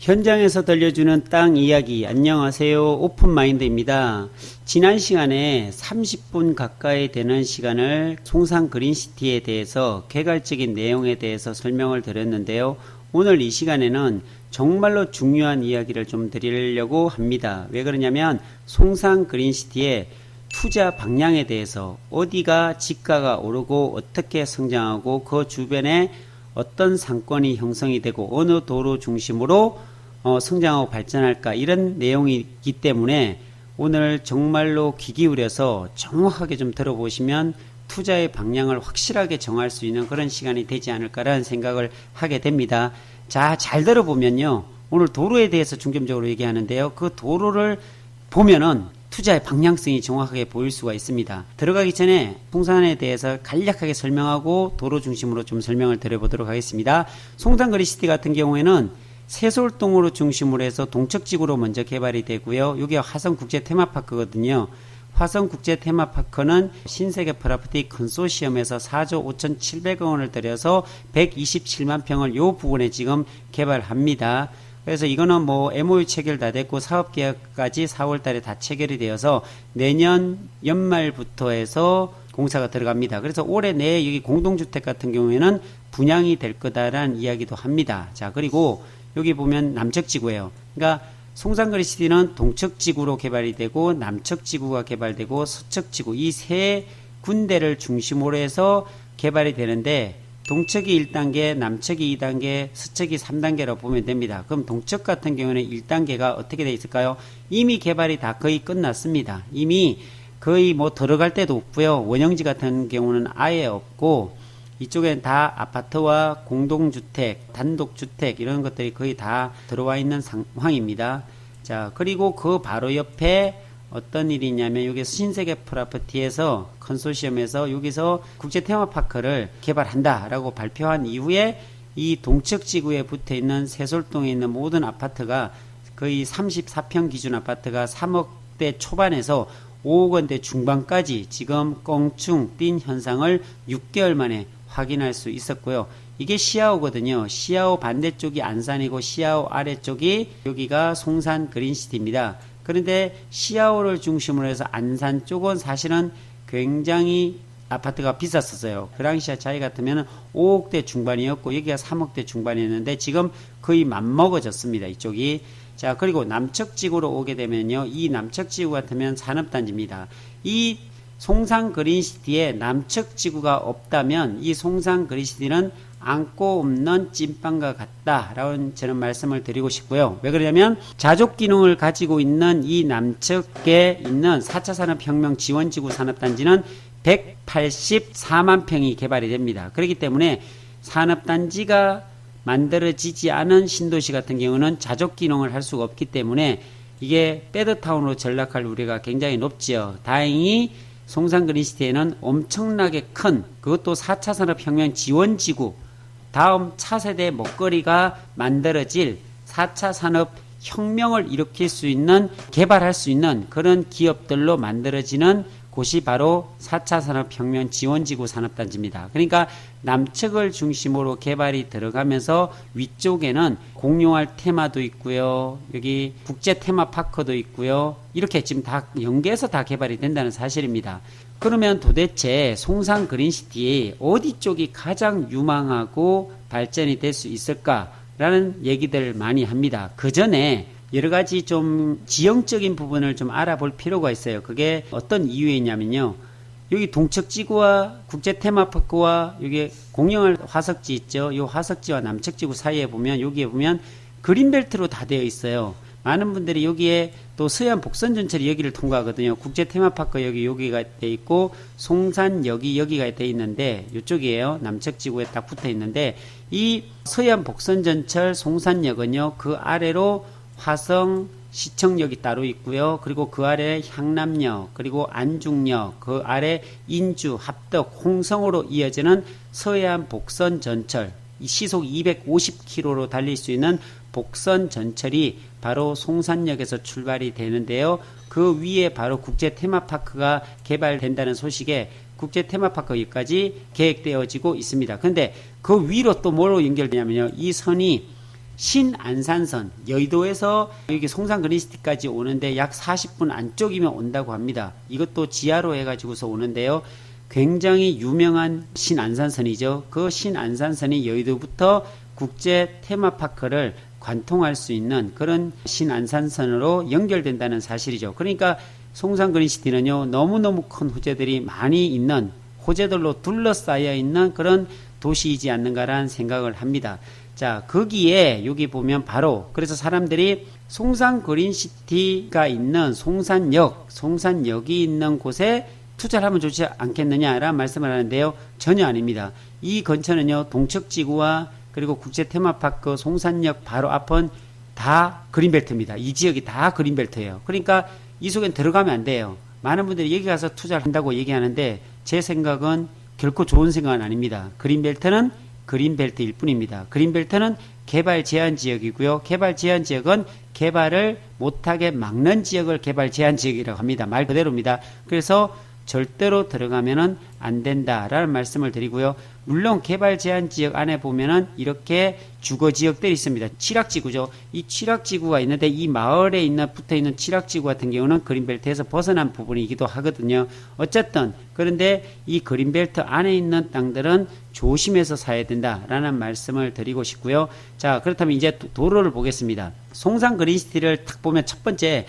현장에서 들려주는 땅 이야기. 안녕하세요. 오픈마인드입니다. 지난 시간에 30분 가까이 되는 시간을 송산 그린시티에 대해서 개괄적인 내용에 대해서 설명을 드렸는데요. 오늘 이 시간에는 정말로 중요한 이야기를 좀 드리려고 합니다. 왜 그러냐면 송산 그린시티의 투자 방향에 대해서 어디가 지가가 오르고 어떻게 성장하고 그 주변에 어떤 상권이 형성이 되고 어느 도로 중심으로 성장하고 발전할까, 이런 내용이기 때문에 오늘 정말로 귀 기울여서 정확하게 좀 들어보시면 투자의 방향을 확실하게 정할 수 있는 그런 시간이 되지 않을까라는 생각을 하게 됩니다. 자, 잘 들어보면요, 오늘 도로에 대해서 중점적으로 얘기하는데요, 그 도로를 보면은 투자의 방향성이 정확하게 보일 수가 있습니다. 들어가기 전에 송산에 대해서 간략하게 설명하고 도로 중심으로 좀 설명을 드려보도록 하겠습니다. 송산 그린시티 같은 경우에는 세솔동으로 중심으로 해서 동척지구로 먼저 개발이 되고요. 이게 화성국제 테마파크거든요. 화성국제 테마파크는 신세계 프로퍼티 컨소시엄에서 4조 5,700억 원을 들여서 127만 평을 요 부분에 지금 개발합니다. 그래서 이거는 뭐 MOU 체결 다 됐고 사업계약까지 4월 달에 다 체결이 되어서 내년 연말부터 해서 공사가 들어갑니다. 그래서 올해 내에 여기 공동주택 같은 경우에는 분양이 될 거다라는 이야기도 합니다. 자, 그리고 여기 보면 남척지구예요. 그러니까 송산 그린시티는 동척지구로 개발이 되고 남척지구가 개발되고 서척지구, 이 세 군데를 중심으로 해서 개발이 되는데 동척이 1단계, 남척이 2단계, 서척이 3단계로 보면 됩니다. 그럼 동척 같은 경우는 1단계가 어떻게 되어 있을까요? 이미 개발이 다 거의 끝났습니다. 이미 거의 뭐 들어갈 데도 없고요. 원형지 같은 경우는 아예 없고 이쪽엔 다 아파트와 공동주택, 단독주택 이런 것들이 거의 다 들어와 있는 상황입니다. 자, 그리고 그 바로 옆에 어떤 일이 있냐면 여기 신세계 프로퍼티에서 컨소시엄에서 여기서 국제 테마파크를 개발한다라고 발표한 이후에 이 동척지구에 붙어 있는 세솔동에 있는 모든 아파트가 거의 34평 기준 아파트가 3억대 초반에서 5억 원대 중반까지 지금 껑충 뛴 현상을 6개월 만에 확인할 수 있었고요. 이게 시아오거든요. 시아오 반대쪽이 안산이고 시아오 아래쪽이 여기가 송산 그린시티입니다. 그런데 시아오를 중심으로 해서 안산 쪽은 사실은 굉장히 아파트가 비쌌었어요. 그 당시에 자기 같으면 5억대 중반이었고 여기가 3억대 중반이었는데 지금 거의 맞먹어졌습니다. 이쪽이. 자, 그리고 남척지구로 오게 되면요, 이 남척지구 같으면 산업단지입니다. 이 송산 그린시티에 남척지구가 없다면 이 송산 그린시티는 안고 없는 찐빵과 같다라는 저는 말씀을 드리고 싶고요. 왜 그러냐면 자족 기능을 가지고 있는 이 남측에 있는 4차 산업혁명 지원지구 산업단지는 184만 평이 개발이 됩니다. 그렇기 때문에 산업단지가 만들어지지 않은 신도시 같은 경우는 자족 기능을 할 수가 없기 때문에 이게 배드타운으로 전락할 우려가 굉장히 높지요. 다행히 송산 그린시티에는 엄청나게 큰, 그것도 4차 산업혁명 지원지구, 다음 차세대 먹거리가 만들어질 4차 산업혁명을 일으킬 수 있는, 개발할 수 있는 그런 기업들로 만들어지는 곳이 바로 4차 산업혁명 지원지구 산업단지입니다. 그러니까 남측을 중심으로 개발이 들어가면서 위쪽에는 공룡알 테마도 있고요. 여기 국제 테마파크도 있고요. 이렇게 지금 다 연계해서 다 개발이 된다는 사실입니다. 그러면 도대체 송산 그린시티 어디 쪽이 가장 유망하고 발전이 될 수 있을까라는 얘기들 많이 합니다. 그 전에 여러 가지 좀 지형적인 부분을 좀 알아볼 필요가 있어요. 그게 어떤 이유이냐면요, 여기 동척지구와 국제 테마파크와 여기 공룡알 화석지 있죠. 이 화석지와 남척지구 사이에 보면, 여기에 보면 그린벨트로 다 되어 있어요. 많은 분들이 여기에 또 서해안 복선 전철이 여기를 통과하거든요. 국제 테마파크 여기가 돼 있고 송산 여기가 돼 있는데 이쪽이에요. 남척지구에 딱 붙어 있는데 이 서해안 복선 전철 송산역은요, 그 아래로 화성 시청역이 따로 있고요. 그리고 그 아래 향남역, 그리고 안중역, 그 아래 인주, 합덕, 홍성으로 이어지는 서해안 복선 전철, 시속 250km로 달릴 수 있는 복선 전철이 바로 송산역에서 출발이 되는데요. 그 위에 바로 국제 테마파크가 개발된다는 소식에 국제 테마파크까지 계획되어지고 있습니다. 그런데 그 위로 또 뭐로 연결되냐면요, 이 선이 신안산선, 여의도에서 여기 송산 그린시티까지 오는데 약 40분 안쪽이면 온다고 합니다. 이것도 지하로 해가지고서 오는데요. 굉장히 유명한 신안산선이죠. 그 신안산선이 여의도부터 국제 테마파크를 관통할 수 있는 그런 신안산선으로 연결된다는 사실이죠. 그러니까 송산 그린시티는요, 너무너무 큰 호재들이 많이 있는, 호재들로 둘러싸여 있는 그런 도시이지 않는가라는 생각을 합니다. 자, 거기에 여기 보면 바로 그래서 사람들이 송산 그린시티가 있는 송산역이 있는 곳에 투자를 하면 좋지 않겠느냐라는 말씀을 하는데요. 전혀 아닙니다. 이 근처는요, 동척지구와 그리고 국제 테마파크 송산역 바로 앞은 다 그린벨트입니다. 이 지역이 다 그린벨트예요. 그러니까 이 속엔 들어가면 안 돼요. 많은 분들이 여기 가서 투자를 한다고 얘기하는데 제 생각은 결코 좋은 생각은 아닙니다. 그린벨트는 그린벨트일 뿐입니다. 그린벨트는 개발 제한 지역이고요. 개발 제한 지역은 개발을 못하게 막는 지역을 개발 제한 지역이라고 합니다. 말 그대로입니다. 그래서 절대로 들어가면은 안 된다라는 말씀을 드리고요. 물론 개발 제한 지역 안에 보면은 이렇게 주거 지역들이 있습니다. 취락지구죠. 이 취락지구가 있는데 이 마을에 붙어 있는 취락지구 같은 경우는 그린벨트에서 벗어난 부분이기도 하거든요. 어쨌든 그런데 이 그린벨트 안에 있는 땅들은 조심해서 사야 된다라는 말씀을 드리고 싶고요. 자, 그렇다면 이제 도로를 보겠습니다. 송산 그린시티를 딱 보면 첫 번째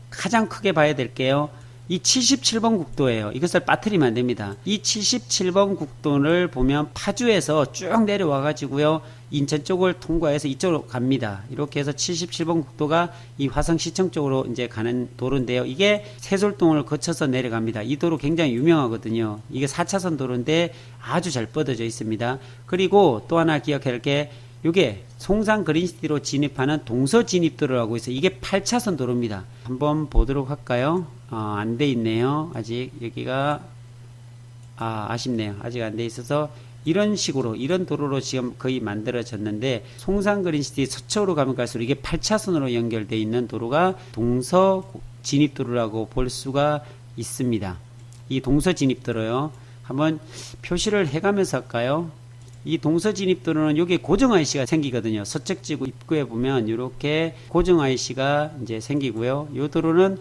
가장 크게 봐야 될게요. 이 77번 국도예요. 이것을 빠뜨리면 안 됩니다. 이 77번 국도를 보면 파주에서 쭉 내려와 가지고요. 인천 쪽을 통과해서 이쪽으로 갑니다. 이렇게 해서 77번 국도가 이 화성시청 쪽으로 이제 가는 도로인데요. 이게 세솔동을 거쳐서 내려갑니다. 이 도로 굉장히 유명하거든요. 이게 4차선 도로인데 아주 잘 뻗어져 있습니다. 그리고 또 하나 기억해야 할 게 이게 송산 그린시티로 진입하는 동서 진입도로라고 있어요. 이게 8차선 도로입니다. 한번 보도록 할까요? 안 돼 있네요. 아직 여기가 아쉽네요. 아직 안 돼 있어서 이런 식으로 이런 도로로 지금 거의 만들어졌는데 송산 그린시티 서쪽으로 가면 갈수록 이게 8차선으로 연결되어 있는 도로가 동서 진입도로라고 볼 수가 있습니다. 이 동서 진입도로요. 한번 표시를 해가면서 할까요? 이 동서진입도로는 여기 고정 IC가 생기거든요. 서쪽지구 입구에 보면 이렇게 고정 IC가 이제 생기고요. 이 도로는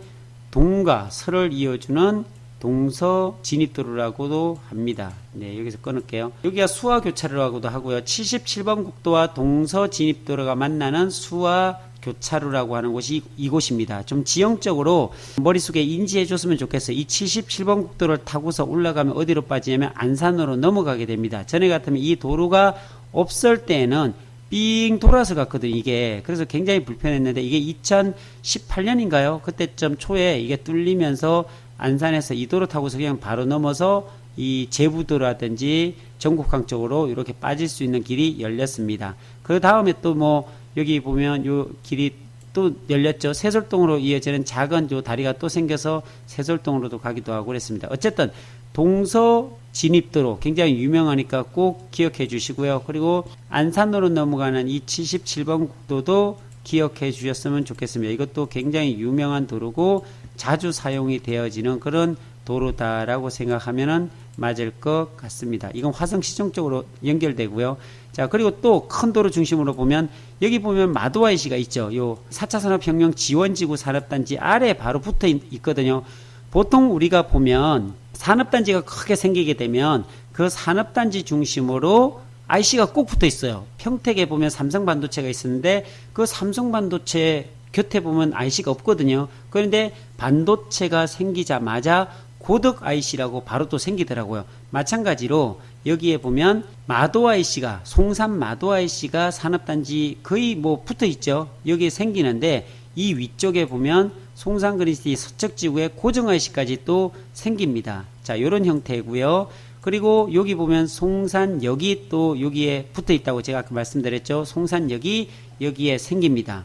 동과 서를 이어주는 동서진입도로라고도 합니다. 네, 여기서 끊을게요. 여기가 수화교차로라고도 하고요. 77번 국도와 동서진입도로가 만나는 수화교차로라고 하는 곳이 이곳입니다. 좀 지형적으로 머릿속에 인지해 줬으면 좋겠어요. 이 77번 국도를 타고서 올라가면 어디로 빠지냐면 안산으로 넘어가게 됩니다. 전에 같으면 이 도로가 없을 때에는 삥 돌아서 갔거든요, 이게. 그래서 굉장히 불편했는데, 이게 2018년인가요? 그때쯤 초에 이게 뚫리면서 안산에서 이 도로 타고서 그냥 바로 넘어서 이 제부도라든지 전국항 쪽으로 이렇게 빠질 수 있는 길이 열렸습니다. 그 다음에 또 뭐, 여기 보면 요 길이 또 열렸죠. 세솔동으로 이어지는 작은 요 다리가 또 생겨서 세솔동으로도 가기도 하고 그랬습니다. 어쨌든 동서 진입도로 굉장히 유명하니까 꼭 기억해 주시고요. 그리고 안산으로 넘어가는 이 77번 국도도 기억해 주셨으면 좋겠습니다. 이것도 굉장히 유명한 도로고 자주 사용이 되어지는 그런 도로다라고 생각하면은 맞을 것 같습니다. 이건 화성시청 쪽으로 연결되고요. 자, 그리고 또 큰 도로 중심으로 보면 여기 보면 마도아이시가 있죠. 요 4차 산업혁명 지원지구 산업단지 아래 바로 붙어 있거든요. 보통 우리가 보면 산업단지가 크게 생기게 되면 그 산업단지 중심으로 IC가 꼭 붙어 있어요. 평택에 보면 삼성반도체가 있었는데 그 삼성반도체 곁에 보면 IC가 없거든요. 그런데 반도체가 생기자마자 고덕 IC라고 바로 또 생기더라고요. 마찬가지로 여기에 보면 마도 IC가, 송산 마도 IC가 산업단지 거의 뭐 붙어 있죠. 여기에 생기는데 이 위쪽에 보면 송산 그린시티 서쪽 지구에 고정 IC까지 또 생깁니다. 자, 요런 형태고요. 그리고 여기 보면 송산역이 또 여기에 붙어 있다고 제가 아까 말씀드렸죠. 송산역이 여기에 생깁니다.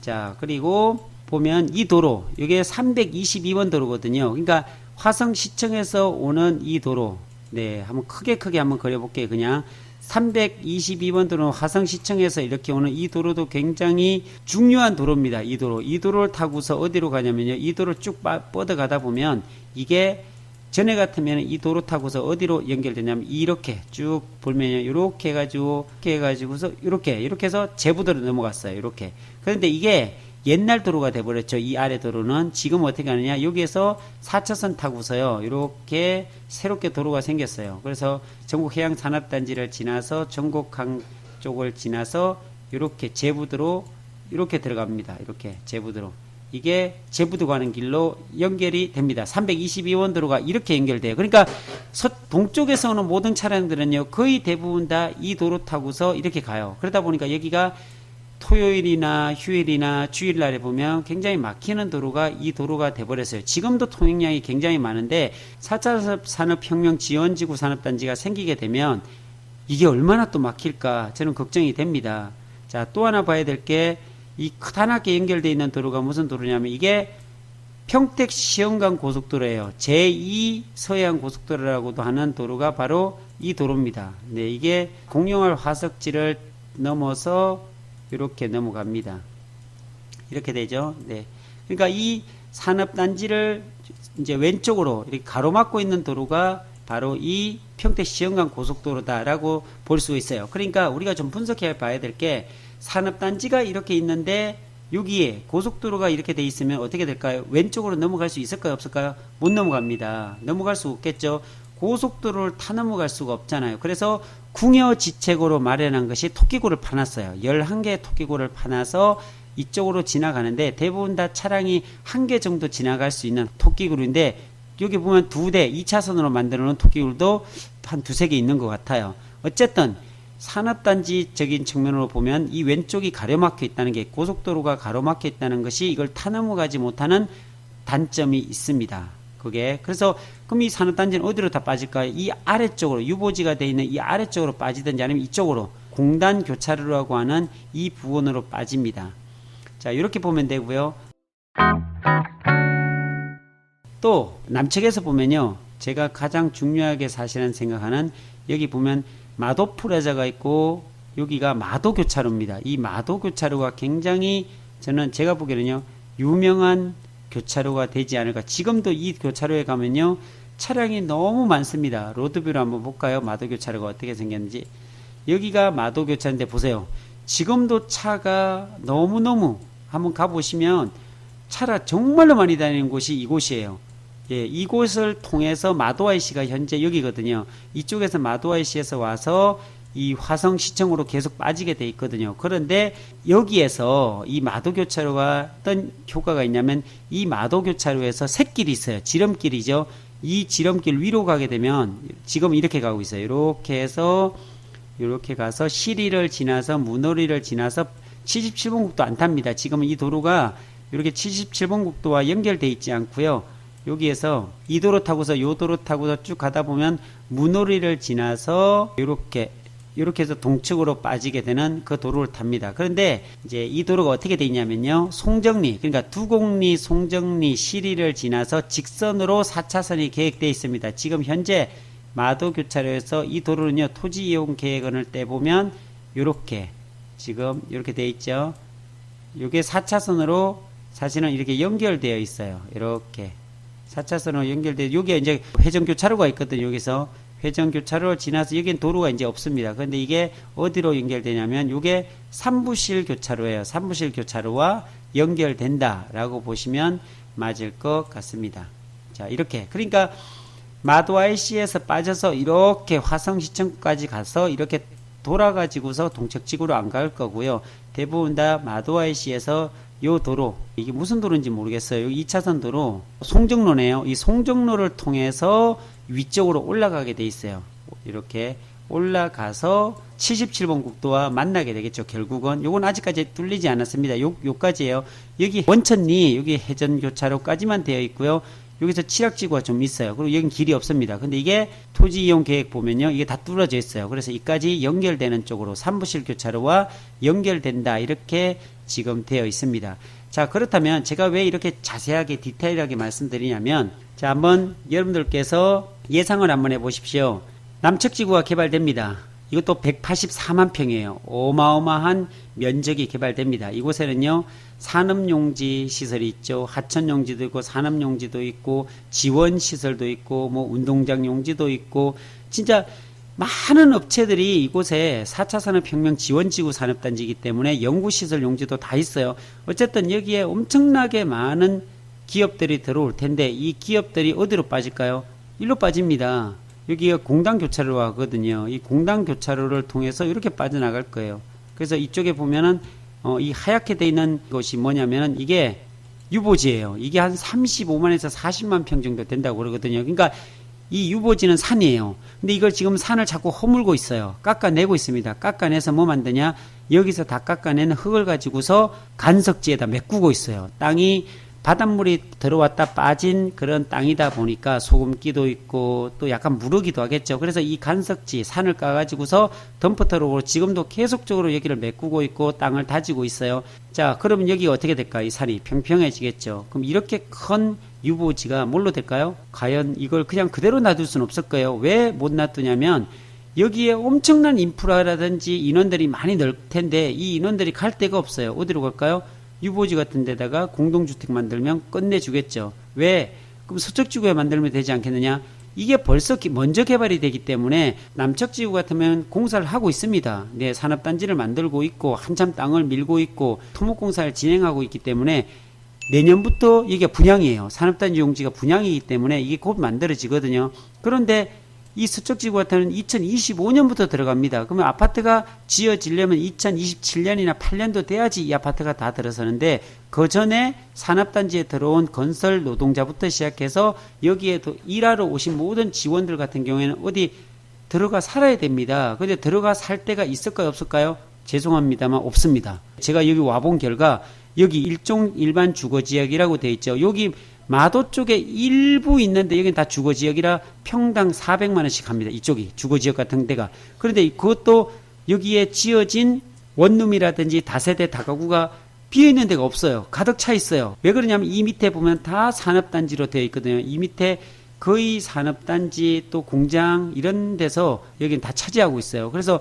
자, 그리고 보면 이 도로, 이게 322번 도로거든요. 그러니까 화성시청에서 오는 이 도로, 네, 한번 크게 한번 그려볼게요. 그냥 322번 도로는 화성시청에서 이렇게 오는 이 도로도 굉장히 중요한 도로입니다. 이 도로를 타고서 어디로 가냐면요. 이 도로를 쭉 뻗어가다 보면 이게 전에 같으면 이 도로 타고서 어디로 연결되냐면 이렇게 쭉 보면 이렇게 해가지고서 이렇게 해서 제부도로 넘어갔어요. 이렇게. 그런데 이게 옛날 도로가 돼버렸죠. 이 아래 도로는 지금 어떻게 하느냐, 여기에서 4차선 타고서요 이렇게 새롭게 도로가 생겼어요. 그래서 전국 해양산업단지를 지나서 전곡항 쪽을 지나서 이렇게 제부도로 이렇게 들어갑니다. 이렇게 제부도로. 이게 제부도 가는 길로 연결이 됩니다. 322번 도로가 이렇게 연결돼요. 그러니까 동쪽에서 오는 모든 차량들은요 거의 대부분 다 이 도로 타고서 이렇게 가요. 그러다 보니까 여기가 토요일이나 휴일이나 주일날에 보면 굉장히 막히는 도로가 이 도로가 돼버렸어요. 지금도 통행량이 굉장히 많은데 4차 산업혁명 지원지구 산업단지가 생기게 되면 이게 얼마나 또 막힐까 저는 걱정이 됩니다. 자, 또 하나 봐야 될 게 이 크다랗게 연결되어 있는 도로가 무슨 도로냐면 이게 평택 시흥간 고속도로예요. 제2 서해안 고속도로라고도 하는 도로가 바로 이 도로입니다. 네, 이게 공룡알 화석지를 넘어서 이렇게 넘어갑니다. 이렇게 되죠. 네. 그러니까 이 산업단지를 이제 왼쪽으로 이렇게 가로막고 있는 도로가 바로 이 평택 시흥간 고속도로다라고 볼 수 있어요. 그러니까 우리가 좀 분석해 봐야 될 게 산업단지가 이렇게 있는데 여기에 고속도로가 이렇게 돼 있으면 어떻게 될까요? 왼쪽으로 넘어갈 수 있을까요? 없을까요? 못 넘어갑니다. 넘어갈 수 없겠죠. 고속도로를 타 넘어갈 수가 없잖아요. 그래서 궁여지책으로 마련한 것이 토끼구를 파놨어요. 11개의 토끼구를 파놔서 이쪽으로 지나가는데 대부분 다 차량이 1개 정도 지나갈 수 있는 토끼구인데 여기 보면 2대 2차선으로 만들어 놓은 토끼구도 한 2~3개 있는 것 같아요. 어쨌든 산업단지적인 측면으로 보면 이 왼쪽이 가로막혀 있다는 게 고속도로가 가로막혀 있다는 것이 이걸 타 넘어가지 못하는 단점이 있습니다. 그게 그래서 그럼 이 산업단지는 어디로 다 빠질까요? 이 아래쪽으로 유보지가 되어 있는 이 아래쪽으로 빠지든지 아니면 이쪽으로 공단교차로라고 하는 이 부분으로 빠집니다. 자, 이렇게 보면 되고요. 또 남측에서 보면요, 제가 가장 중요하게 사실은 생각하는 여기 보면 마도프라자가 있고 여기가 마도교차로입니다. 이 마도교차로가 굉장히 저는 제가 보기에는요 유명한 교차로가 되지 않을까. 지금도 이 교차로에 가면요 차량이 너무 많습니다. 로드뷰로 한번 볼까요? 마도교차로가 어떻게 생겼는지. 여기가 마도교차인데 보세요. 지금도 차가 너무너무 한번 가보시면 차가 정말로 많이 다니는 곳이 이곳이에요. 예, 이곳을 통해서 마도IC가 현재 여기거든요. 이쪽에서 마도IC에서 와서 이 화성시청으로 계속 빠지게 돼 있거든요. 그런데 여기에서 이 마도교차로가 어떤 효과가 있냐면 이 마도교차로에서 샛길이 있어요. 지름길이죠. 이 지름길 위로 가게 되면 지금 이렇게 가고 있어요. 이렇게 해서 이렇게 가서 시리를 지나서 문호리를 지나서 77번 국도 안 탑니다. 지금 이 도로가 이렇게 77번 국도와 연결되어 있지 않고요. 여기에서 이 도로 타고서 요 도로 타고서 쭉 가다 보면 문호리를 지나서 이렇게 해서 동측으로 빠지게 되는 그 도로를 탑니다. 그런데 이제 이 도로가 어떻게 되어 있냐면요. 송정리, 그러니까 두곡리, 송정리, 시리를 지나서 직선으로 4차선이 계획되어 있습니다. 지금 현재 마도교차로에서 이 도로는요. 토지이용 계획안을 떼보면 이렇게 지금 이렇게 되어 있죠. 이게 4차선으로 사실은 이렇게 연결되어 있어요. 이렇게 4차선으로 연결되어 여기에 이제 회전교차로가 있거든요. 여기서 회전교차로를 지나서 여기는 도로가 이제 없습니다. 그런데 이게 어디로 연결되냐면 이게 삼부실 교차로예요. 삼부실 교차로와 연결된다라고 보시면 맞을 것 같습니다. 자, 이렇게 그러니까 마도IC에서 빠져서 이렇게 화성시청까지 가서 이렇게 돌아가지고서 동척지구로 안 갈 거고요. 대부분 다 마도IC에서 요 도로, 이게 무슨 도로인지 모르겠어요. 2차선 도로, 송정로네요. 이 송정로를 통해서 위쪽으로 올라가게 돼 있어요. 이렇게 올라가서 77번 국도와 만나게 되겠죠. 결국은 요건 아직까지 뚫리지 않았습니다. 요까지예요. 여기 원천리, 여기 해전교차로까지만 되어 있고요. 여기서 칠학지구가 좀 있어요. 그리고 여긴 길이 없습니다. 근데 이게 토지 이용 계획 보면요. 이게 다 뚫어져 있어요. 그래서 이까지 연결되는 쪽으로 삼부실 교차로와 연결된다. 이렇게 지금 되어 있습니다. 자, 그렇다면 제가 왜 이렇게 자세하게 디테일하게 말씀드리냐면, 자, 한번 여러분들께서 예상을 한번 해보십시오. 남측지구가 개발됩니다. 이것도 184만 평이에요. 어마어마한 면적이 개발됩니다. 이곳에는요, 산업용지 시설이 있죠. 하천용지도 있고, 산업용지도 있고, 지원시설도 있고, 뭐, 운동장 용지도 있고, 진짜 많은 업체들이 이곳에 4차 산업혁명 지원지구 산업단지이기 때문에 연구시설 용지도 다 있어요. 어쨌든 여기에 엄청나게 많은 기업들이 들어올 텐데, 이 기업들이 어디로 빠질까요? 일로 빠집니다. 여기가 공단교차로가 하거든요. 이 공단교차로를 통해서 이렇게 빠져나갈 거예요. 그래서 이쪽에 보면은 이 하얗게 돼 있는 것이 뭐냐면은 이게 유보지예요. 이게 한 35만에서 40만 평 정도 된다고 그러거든요. 그러니까 이 유보지는 산이에요. 근데 이걸 지금 산을 자꾸 허물고 있어요. 깎아내고 있습니다. 깎아내서 뭐 만드냐? 여기서 다 깎아낸 흙을 가지고서 간석지에다 메꾸고 있어요. 땅이 바닷물이 들어왔다 빠진 그런 땅이다 보니까 소금기도 있고 또 약간 무르기도 하겠죠. 그래서 이 간석지 산을 까가지고서 덤프트럭으로 지금도 계속적으로 여기를 메꾸고 있고 땅을 다지고 있어요. 자, 그러면 여기가 어떻게 될까? 이 산이 평평해지겠죠. 그럼 이렇게 큰 유보지가 뭘로 될까요? 과연 이걸 그냥 그대로 놔둘 수는 없을 거예요. 왜 못 놔두냐면 여기에 엄청난 인프라라든지 인원들이 많이 넣을 텐데 이 인원들이 갈 데가 없어요. 어디로 갈까요? 유보지 같은 데다가 공동주택 만들면 끝내주겠죠. 왜? 그럼 서쪽지구에 만들면 되지 않겠느냐? 이게 벌써 먼저 개발이 되기 때문에 남측지구 같으면 공사를 하고 있습니다. 네, 산업단지를 만들고 있고 한참 땅을 밀고 있고 토목공사를 진행하고 있기 때문에 내년부터 이게 분양이에요. 산업단지 용지가 분양이기 때문에 이게 곧 만들어지거든요. 그런데 이 서쪽지구 같은 2025년부터 들어갑니다. 그러면 아파트가 지어지려면 2027년이나 8년도 돼야지 이 아파트가 다 들어서는데 그 전에 산업단지에 들어온 건설 노동자부터 시작해서 여기에 일하러 오신 모든 직원들 같은 경우에는 어디 들어가 살아야 됩니다. 근데 들어가 살 데가 있을까요? 없을까요? 죄송합니다만 없습니다. 제가 여기 와본 결과 여기 일반 주거지역이라고 되어 있죠. 여기 마도 쪽에 일부 있는데 여기는 다 주거지역이라 평당 400만원씩 합니다. 이쪽이 주거지역 같은 데가. 그런데 그것도 여기에 지어진 원룸이라든지 다세대 다가구가 비어있는 데가 없어요. 가득 차 있어요. 왜 그러냐면 이 밑에 보면 다 산업단지로 되어 있거든요. 이 밑에 거의 산업단지 또 공장 이런 데서 여기는 다 차지하고 있어요. 그래서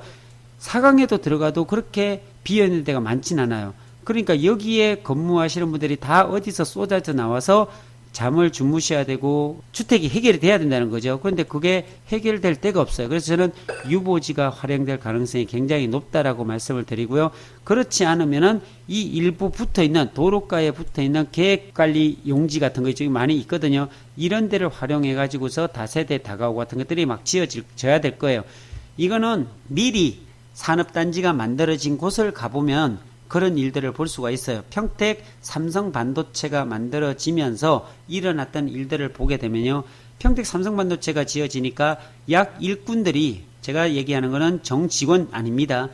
사강에도 들어가도 그렇게 비어있는 데가 많진 않아요. 그러니까 여기에 근무하시는 분들이 다 어디서 쏟아져 나와서 잠을 주무셔야 되고 주택이 해결이 돼야 된다는 거죠. 그런데 그게 해결될 데가 없어요. 그래서 저는 유보지가 활용될 가능성이 굉장히 높다라고 말씀을 드리고요. 그렇지 않으면은 이 일부 붙어있는 도로가에 붙어있는 계획관리 용지 같은 거 이쪽에 많이 있거든요. 이런 데를 활용해 가지고서 다세대 다가구 같은 것들이 막 지어져야 될 거예요. 이거는 미리 산업단지가 만들어진 곳을 가보면 그런 일들을 볼 수가 있어요. 평택 삼성반도체가 만들어지면서 일어났던 일들을 보게 되면요. 평택 삼성반도체가 지어지니까 약 일꾼들이 제가 얘기하는 거는 정직원 아닙니다.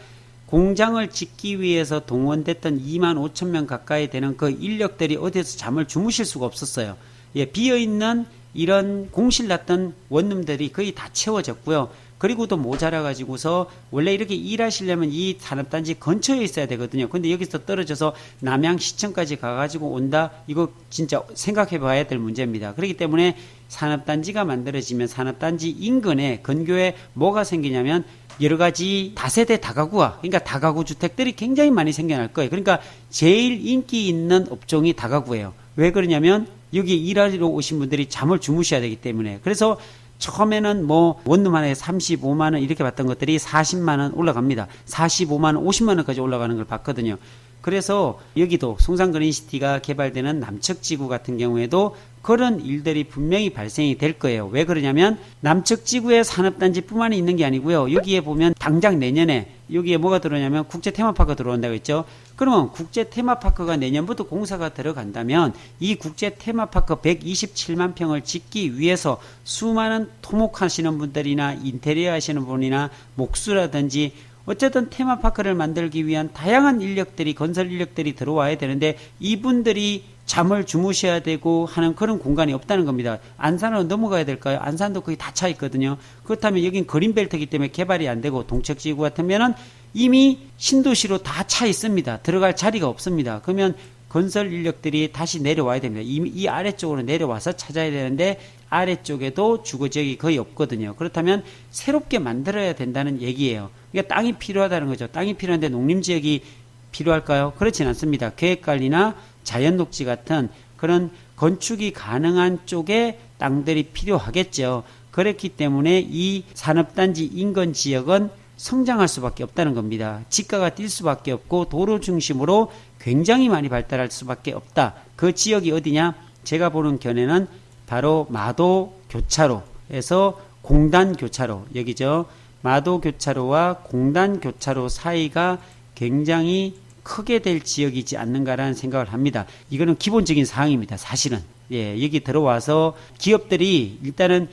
공장을 짓기 위해서 동원됐던 2만 5천 명 가까이 되는 그 인력들이 어디에서 잠을 주무실 수가 없었어요. 예, 비어있는 이런 공실났던 원룸들이 거의 다 채워졌고요. 그리고 또 모자라 가지고서 원래 이렇게 일하시려면 이 산업단지 근처에 있어야 되거든요. 근데 여기서 떨어져서 남양시청까지 가가지고 온다? 이거 진짜 생각해 봐야 될 문제입니다. 그렇기 때문에 산업단지가 만들어지면 산업단지 인근에 근교에 뭐가 생기냐면 여러 가지 다세대 다가구가, 그러니까 다가구 주택들이 굉장히 많이 생겨날 거예요. 그러니까 제일 인기 있는 업종이 다가구예요. 왜 그러냐면 여기 일하러 오신 분들이 잠을 주무셔야 되기 때문에. 그래서 처음에는 뭐 원룸 하나에 35만원 이렇게 받던 것들이 40만원 올라갑니다. 45만원, 50만원까지 올라가는 걸 봤거든요. 그래서 여기도 송산그린시티가 개발되는 남측지구 같은 경우에도 그런 일들이 분명히 발생이 될 거예요. 왜 그러냐면 남측지구에 산업단지뿐만이 있는 게 아니고요. 여기에 보면 당장 내년에 여기에 뭐가 들어오냐면 국제테마파크가 들어온다고 했죠. 그러면 국제테마파크가 내년부터 공사가 들어간다면 이 국제테마파크 127만 평을 짓기 위해서 수많은 토목하시는 분들이나 인테리어 하시는 분이나 목수라든지 어쨌든 테마파크를 만들기 위한 다양한 인력들이, 건설 인력들이 들어와야 되는데 이분들이 잠을 주무셔야 되고 하는 그런 공간이 없다는 겁니다. 안산으로 넘어가야 될까요? 안산도 거의 다 차 있거든요. 그렇다면 여긴 그린벨트이기 때문에 개발이 안 되고 동척지구 같으면은 이미 신도시로 다 차 있습니다. 들어갈 자리가 없습니다. 그러면 건설 인력들이 다시 내려와야 됩니다. 이 아래쪽으로 내려와서 찾아야 되는데 아래쪽에도 주거지역이 거의 없거든요. 그렇다면 새롭게 만들어야 된다는 얘기예요. 그러니까 땅이 필요하다는 거죠. 땅이 필요한데 농림지역이 필요할까요? 그렇진 않습니다. 계획관리나 자연녹지 같은 그런 건축이 가능한 쪽에 땅들이 필요하겠죠. 그렇기 때문에 이 산업단지 인근 지역은 성장할 수밖에 없다는 겁니다. 지가가 뛸 수밖에 없고 도로 중심으로 굉장히 많이 발달할 수밖에 없다. 그 지역이 어디냐? 제가 보는 견해는 바로 마도 교차로에서 공단 교차로, 여기죠. 마도 교차로와 공단 교차로 사이가 굉장히 크게 될 지역이지 않는가라는 생각을 합니다. 이거는 기본적인 사항입니다. 사실은. 예, 여기 들어와서 기업들이 일단은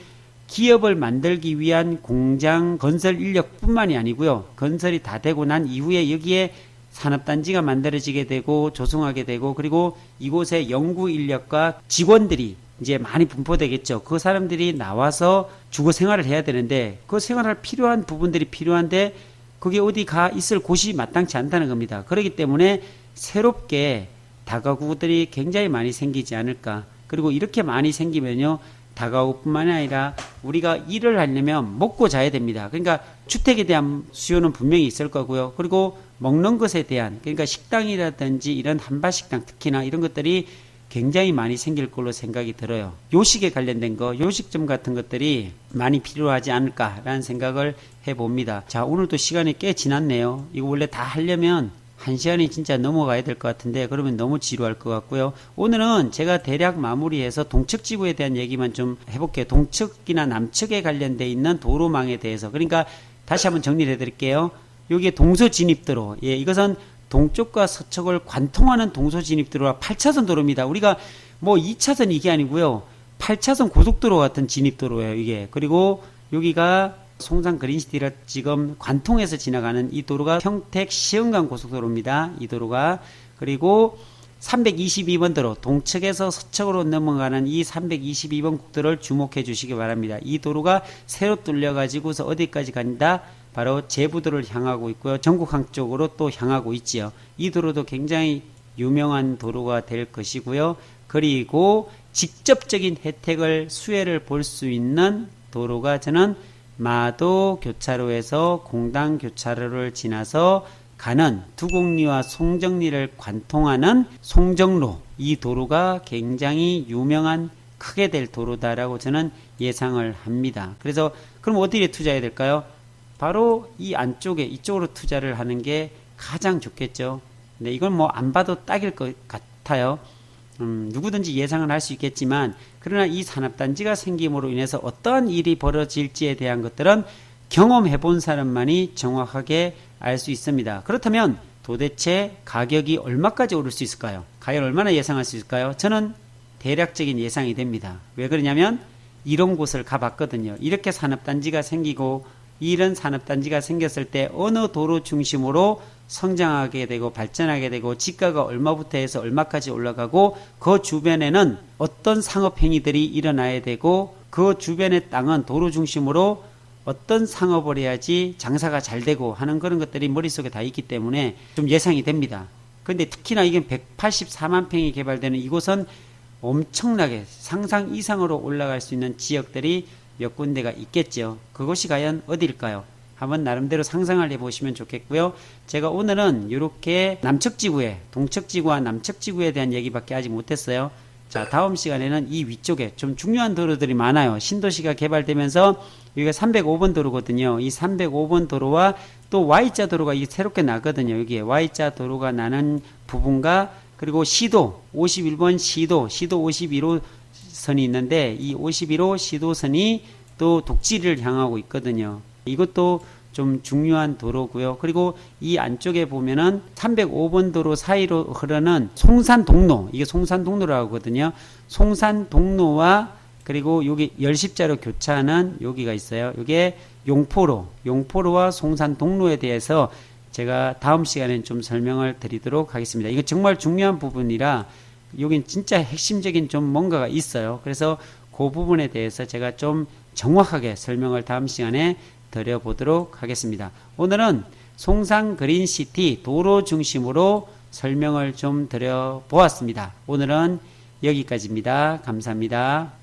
기업을 만들기 위한 공장 건설 인력뿐만이 아니고요. 건설이 다 되고 난 이후에 여기에 산업단지가 만들어지게 되고 조성하게 되고 그리고 이곳에 연구 인력과 직원들이 이제 많이 분포되겠죠. 그 사람들이 나와서 주거 생활을 해야 되는데 그 생활할 필요한 부분들이 필요한데 그게 어디 가 있을 곳이 마땅치 않다는 겁니다. 그렇기 때문에 새롭게 다가구들이 굉장히 많이 생기지 않을까. 그리고 이렇게 많이 생기면요. 다가구뿐만이 아니라 우리가 일을 하려면 먹고 자야 됩니다. 그러니까 주택에 대한 수요는 분명히 있을 거고요. 그리고 먹는 것에 대한 그러니까 식당이라든지 이런 한밭식당 특히나 이런 것들이 굉장히 많이 생길 걸로 생각이 들어요. 요식에 관련된 거, 요식점 같은 것들이 많이 필요하지 않을까라는 생각을 해봅니다. 자, 오늘도 시간이 꽤 지났네요. 이거 원래 다 하려면 1시간이 진짜 넘어가야 될 것 같은데 그러면 너무 지루할 것 같고요. 오늘은 제가 대략 마무리해서 동측지구에 대한 얘기만 좀 해볼게요. 동측이나 남측에 관련돼 있는 도로망에 대해서. 그러니까 다시 한번 정리를 해드릴게요. 여기에 동서진입도로. 예, 이것은 동쪽과 서쪽을 관통하는 동서진입도로가 8차선 도로입니다. 우리가 뭐 2차선 이게 아니고요. 8차선 고속도로 같은 진입도로예요, 이게. 그리고 여기가 송산 그린시티를 지금 관통해서 지나가는 이 도로가 평택 시흥간 고속도로입니다. 이 도로가. 그리고 322번 도로, 동측에서 서쪽으로 넘어가는 이 322번 국도를 주목해 주시기 바랍니다. 이 도로가 새로 뚫려가지고서 어디까지 간다? 바로 제부도를 향하고 있고요. 전국항 쪽으로 또 향하고 있지요. 이 도로도 굉장히 유명한 도로가 될 것이고요. 그리고 직접적인 혜택을 수혜를 볼 수 있는 도로가 저는 마도 교차로에서 공단 교차로를 지나서 가는 두곡리와 송정리를 관통하는 송정로, 이 도로가 굉장히 유명한 크게 될 도로다라고 저는 예상을 합니다. 그래서 그럼 어디에 투자해야 될까요? 바로 이 안쪽에 이쪽으로 투자를 하는 게 가장 좋겠죠. 근데 이건 뭐 안 봐도 딱일 것 같아요. 누구든지 예상을 할 수 있겠지만 그러나 이 산업단지가 생김으로 인해서 어떠한 일이 벌어질지에 대한 것들은 경험해 본 사람만이 정확하게 알 수 있습니다. 그렇다면 도대체 가격이 얼마까지 오를 수 있을까요? 가격을 얼마나 예상할 수 있을까요? 저는 대략적인 예상이 됩니다. 왜 그러냐면 이런 곳을 가봤거든요. 이렇게 산업단지가 생기고 이런 산업단지가 생겼을 때 어느 도로 중심으로 성장하게 되고 발전하게 되고 지가가 얼마부터 해서 얼마까지 올라가고 그 주변에는 어떤 상업행위들이 일어나야 되고 그 주변의 땅은 도로 중심으로 어떤 상업을 해야지 장사가 잘 되고 하는 그런 것들이 머릿속에 다 있기 때문에 좀 예상이 됩니다. 그런데 특히나 이게 184만 평이 개발되는 이곳은 엄청나게 상상 이상으로 올라갈 수 있는 지역들이 몇 군데가 있겠죠. 그것이 과연 어디일까요? 한번 나름대로 상상을 해보시면 좋겠고요. 제가 오늘은 이렇게 남측지구에 동측지구와 남측지구에 대한 얘기밖에 하지 못했어요. 자, 다음 시간에는 이 위쪽에 좀 중요한 도로들이 많아요. 신도시가 개발되면서 여기가 305번 도로거든요. 이 305번 도로와 또 Y자 도로가 이게 새롭게 나거든요. 여기에 Y자 도로가 나는 부분과 그리고 시도 51번 시도 51호선이 있는데 이 51호 시도선이 또 독지를 향하고 있거든요. 이것도 좀 중요한 도로고요. 그리고 이 안쪽에 보면은 305번 도로 사이로 흐르는 송산동로, 이게 송산동로라고 하거든요. 송산동로와 그리고 여기 열십자로 교차하는 여기가 있어요. 이게 용포로와 송산동로에 대해서 제가 다음 시간에 좀 설명을 드리도록 하겠습니다. 이거 정말 중요한 부분이라 여긴 진짜 핵심적인 좀 뭔가가 있어요. 그래서 그 부분에 대해서 제가 좀 정확하게 설명을 다음 시간에 드려보도록 하겠습니다. 오늘은 송산 그린시티 도로 중심으로 설명을 좀 드려 보았습니다. 오늘은 여기까지입니다. 감사합니다.